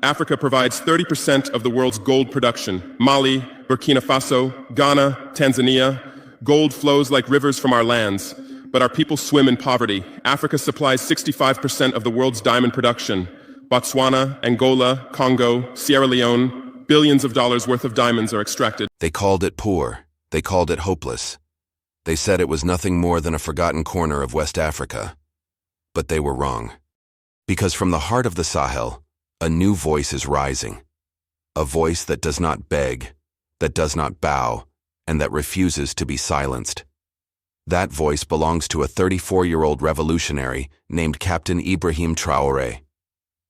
Africa provides 30% of the world's gold production. Mali, Burkina Faso, Ghana, Tanzania. Gold flows like rivers from our lands, but our people swim in poverty. Africa supplies 65% of the world's diamond production. Botswana, Angola, Congo, Sierra Leone, billions of dollars worth of diamonds are extracted. They called it poor. They called it hopeless. They said it was nothing more than a forgotten corner of West Africa. But they were wrong. Because from the heart of the Sahel, a new voice is rising. A voice that does not beg, that does not bow, and that refuses to be silenced. That voice belongs to a 34-year-old revolutionary named Captain Ibrahim Traoré.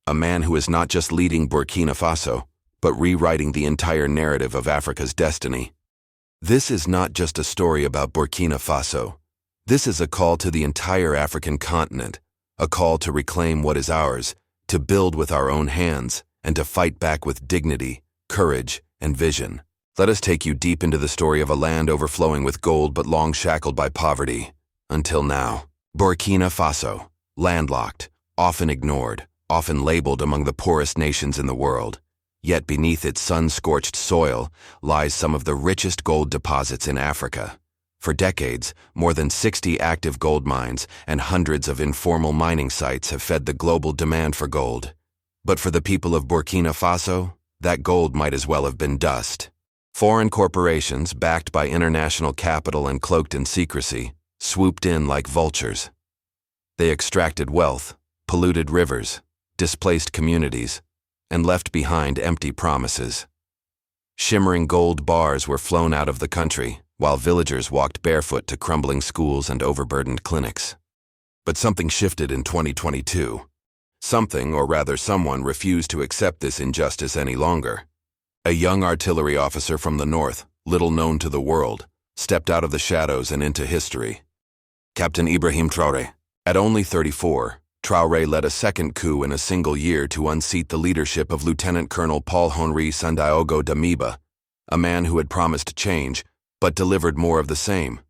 A man who is not just leading Burkina Faso, but rewriting the entire narrative of Africa's destiny. This is not just a story about Burkina Faso. This is a call to the entire African continent, a call to reclaim what is ours, to build with our own hands, and to fight back with dignity, courage, and vision. Let us take you deep into the story of a land overflowing with gold but long shackled by poverty. Until now, Burkina Faso, landlocked, often ignored, often labeled among the poorest nations in the world. Yet beneath its sun-scorched soil lies some of the richest gold deposits in Africa. For decades, more than 60 active gold mines and hundreds of informal mining sites have fed the global demand for gold. But for the people of Burkina Faso, that gold might as well have been dust. Foreign corporations, backed by international capital and cloaked in secrecy, swooped in like vultures. They extracted wealth, polluted rivers, displaced communities, and left behind empty promises. Shimmering gold bars were flown out of the country, while villagers walked barefoot to crumbling schools and overburdened clinics. But something shifted in 2022. Something, or rather someone, refused to accept this injustice any longer. A young artillery officer from the north, little known to the world, stepped out of the shadows and into history. Captain Ibrahim Traoré. At only 34, Traoré led a second coup in a single year to unseat the leadership of Lieutenant Colonel Paul-Henri Sandaogo Damiba, a man who had promised change, but delivered more of the same.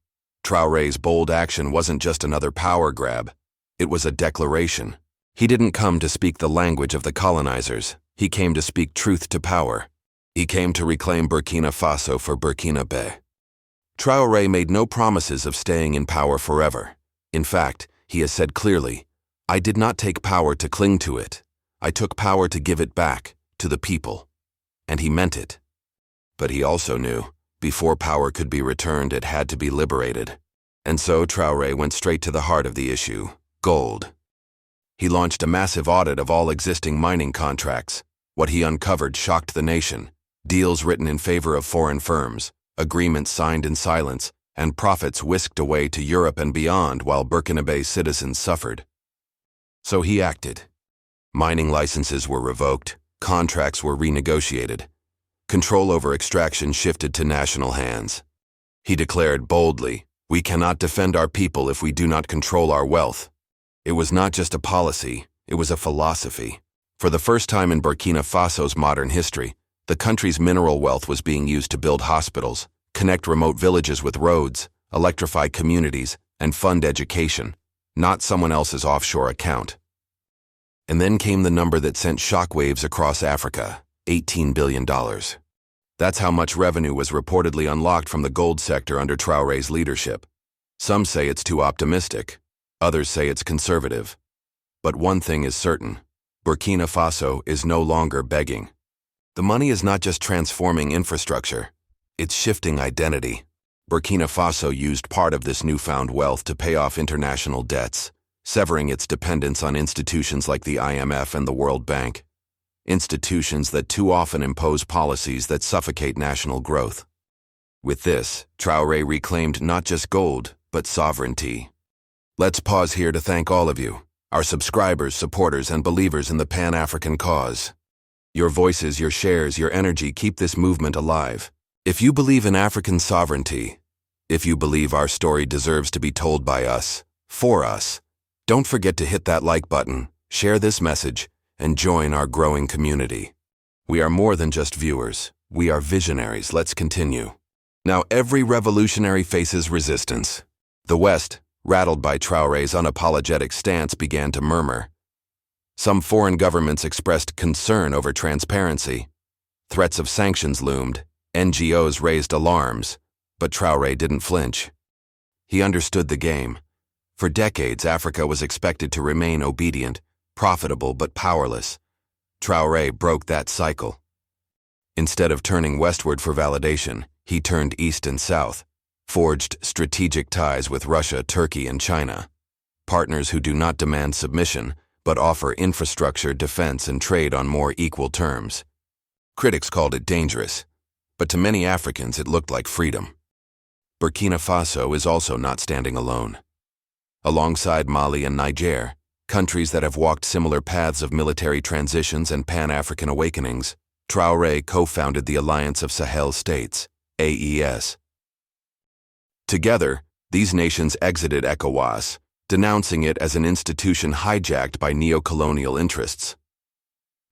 Traoré's bold action wasn't just another power grab. It was a declaration. He didn't come to speak the language of the colonizers. He came to speak truth to power. He came to reclaim Burkina Faso for Burkinabe. Traoré made no promises of staying in power forever. In fact, he has said clearly, "I did not take power to cling to it. I took power to give it back, to the people." And he meant it. But he also knew, before power could be returned, it had to be liberated. And so Traoré went straight to the heart of the issue: gold. He launched a massive audit of all existing mining contracts. What he uncovered shocked the nation. Deals written in favor of foreign firms, agreements signed in silence, and profits whisked away to Europe and beyond while Burkinabe citizens suffered. So he acted. Mining licenses were revoked, contracts were renegotiated. Control over extraction shifted to national hands. He declared boldly, "We cannot defend our people if we do not control our wealth." It was not just a policy, it was a philosophy. For the first time in Burkina Faso's modern history, the country's mineral wealth was being used to build hospitals, connect remote villages with roads, electrify communities, and fund education, not someone else's offshore account. And then came the number that sent shockwaves across Africa: $18 billion. That's how much revenue was reportedly unlocked from the gold sector under Traoré's leadership. Some say it's too optimistic. Others say it's conservative. But one thing is certain: Burkina Faso is no longer begging. The money is not just transforming infrastructure, it's shifting identity. Burkina Faso used part of this newfound wealth to pay off international debts, severing its dependence on institutions like the IMF and the World Bank, institutions that too often impose policies that suffocate national growth. With this, Traoré reclaimed not just gold, but sovereignty. Let's pause here to thank all of you, our subscribers, supporters, and believers in the Pan-African cause. Your voices, your shares, your energy keep this movement alive. If you believe in African sovereignty, if you believe our story deserves to be told by us, for us, don't forget to hit that like button, share this message, and join our growing community. We are more than just viewers. We are visionaries. Let's continue. Now every revolutionary faces resistance. The West, rattled by Traoré's unapologetic stance, began to murmur. Some foreign governments expressed concern over transparency. Threats of sanctions loomed, NGOs raised alarms, but Traoré didn't flinch. He understood the game. For decades, Africa was expected to remain obedient, profitable but powerless. Traoré broke that cycle. Instead of turning westward for validation, he turned east and south, forged strategic ties with Russia, Turkey, and China, partners who do not demand submission, but offer infrastructure, defense, and trade on more equal terms. Critics called it dangerous, but to many Africans it looked like freedom. Burkina Faso is also not standing alone. Alongside Mali and Niger, countries that have walked similar paths of military transitions and Pan-African awakenings, Traoré co-founded the Alliance of Sahel States, AES. Together, these nations exited ECOWAS, denouncing it as an institution hijacked by neo-colonial interests.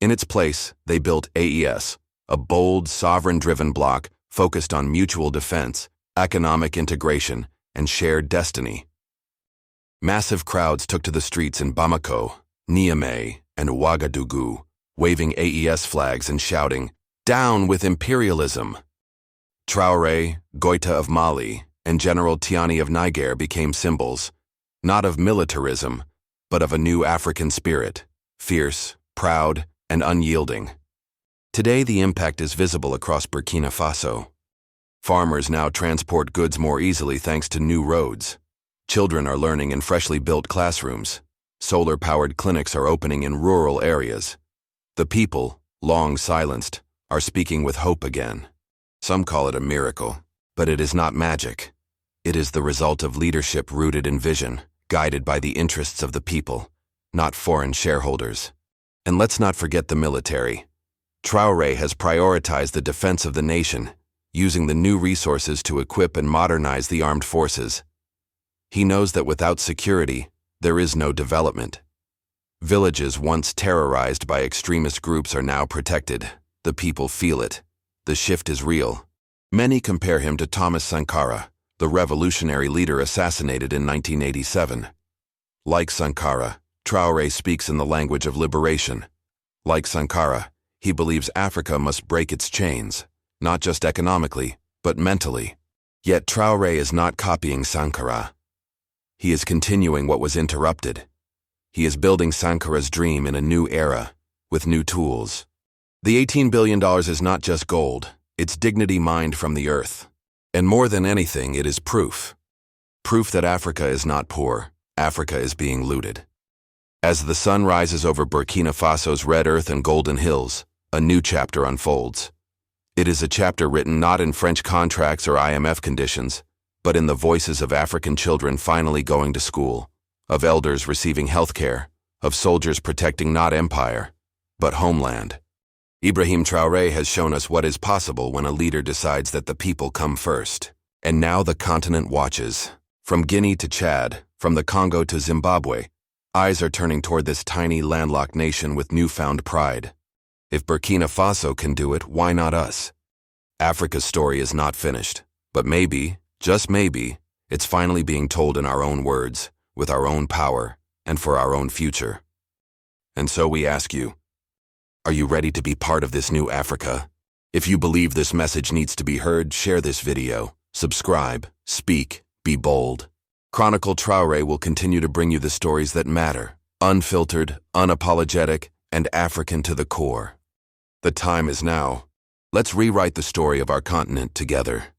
In its place, they built AES, a bold, sovereign-driven bloc focused on mutual defense, economic integration, and shared destiny. Massive crowds took to the streets in Bamako, Niamey, and Ouagadougou, waving AES flags and shouting, "Down with imperialism!" Traoré, Goïta of Mali, and General Tiani of Niger became symbols, not of militarism, but of a new African spirit, fierce, proud, and unyielding. Today, the impact is visible across Burkina Faso. Farmers now transport goods more easily thanks to new roads. Children are learning in freshly built classrooms. Solar-powered clinics are opening in rural areas. The people, long silenced, are speaking with hope again. Some call it a miracle, but it is not magic. It is the result of leadership rooted in vision, guided by the interests of the people, not foreign shareholders. And let's not forget the military. Traoré has prioritized the defense of the nation, using the new resources to equip and modernize the armed forces. He knows that without security, there is no development. Villages once terrorized by extremist groups are now protected. The people feel it. The shift is real. Many compare him to Thomas Sankara, the revolutionary leader assassinated in 1987. Like Sankara, Traoré speaks in the language of liberation. Like Sankara, he believes Africa must break its chains, not just economically, but mentally. Yet Traoré is not copying Sankara. He is continuing what was interrupted. He is building Sankara's dream in a new era, with new tools. The $18 billion is not just gold, it's dignity mined from the earth. And more than anything, it is proof. Proof that Africa is not poor, Africa is being looted. As the sun rises over Burkina Faso's red earth and golden hills, a new chapter unfolds. It is a chapter written not in French contracts or IMF conditions, but in the voices of African children finally going to school, of elders receiving health care, of soldiers protecting not empire, but homeland. Ibrahim Traoré has shown us what is possible when a leader decides that the people come first. And now the continent watches. From Guinea to Chad, from the Congo to Zimbabwe, eyes are turning toward this tiny landlocked nation with newfound pride. If Burkina Faso can do it, why not us? Africa's story is not finished, but maybe, just maybe, it's finally being told in our own words, with our own power, and for our own future. And so we ask you, are you ready to be part of this new Africa? If you believe this message needs to be heard, share this video, subscribe, speak, be bold. Chronicle Traoré will continue to bring you the stories that matter, unfiltered, unapologetic, and African to the core. The time is now. Let's rewrite the story of our continent together.